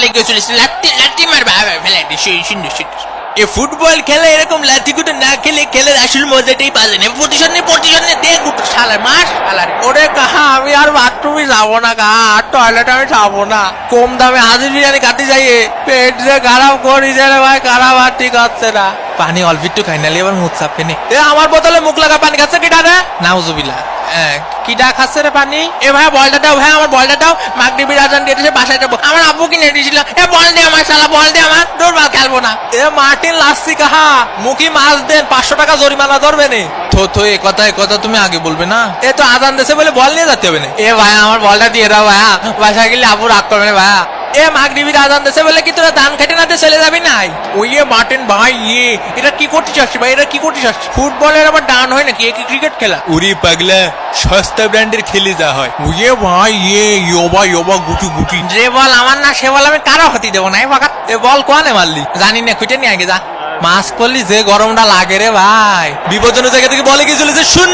বলে গেছিলিস লাত্তি লাত্তি মারবে ফেলে সুন্দর সুন্দর। এ ফুটবল খেলে এরকম লাথি গুটো না খেলে খেলার আসল মজাটাই পাওয়া না। প্রতিশোধ নেই দেখ গুটো শালার মাস শালার। ওরে কাহা আমি আর বাথরুমে যাবো না কাহা, আর টয়লেট আমি যাবো না। কম দামে হাজির বিরিয়ানি কাটি যাইয়ে পেট যে খারাপ করি যে রে ভাই, খারাপ আর ঠিক হচ্ছে না। পানি অল্প একটু খাই নালি এবার মুখ চাপে নে। এ আমার বোতলে মুখ লাগা পানি খাচ্ছে কিটা রে? নাউজুবিল্লাহ। কিটা খাচ্ছে রে পানি? এ ভাই বলটা দাও, ভাই আমার বলটা দাও। মাগরিবের আজান দিয়েছে, বাসায় যাবো। আমার আব্বু কিনে দিয়েছিল। এ বল দে আমার শালা, বল দে আমার। দৌড় খেলবো না। এ মার্টিন লাসি কাহা মুখি মাছ দেন, 500 টাকা জরিমানা ধরবে নে। তো এ কথা তুমি আগে বলবে না। এ তো আজান দেশে বলে বল নিয়ে যেতে হবে না। এ ভাই আমার বলটা দিয়ে দাও ভাইয়া, বাসায় গেলে আব্বু রাগ করবে না ভাইয়া। এ মাগরিবির আজান দেশে বলে কি তোরা ধান খেটে নাতে চলে যাবি নাই? ওই মার্টিন ভাই এটা কি করতে চাচ্ছি ভাই, এটা কি করতে চাচ্ছি? ফুটবলের আবার ডান হয় নাকি? কি ক্রিকেট খেলা? উরি পাগলা সস্তা ব্র্যান্ডের খেলে যা হয়। ওয়ে ভাই ইয়োবা গুটি গুটি। যে বল আমার না সে বল আমি কারো হতে দেবো না। এ বল কোয়ানে মারলি জানি না, খুঁজে নিয়ে আগে যা। মাছ করলি যে গরমটা লাগে রে ভাই, বিপজ্জনক জায়গা থেকে বলে গিয়ে চলেছে শূন্য।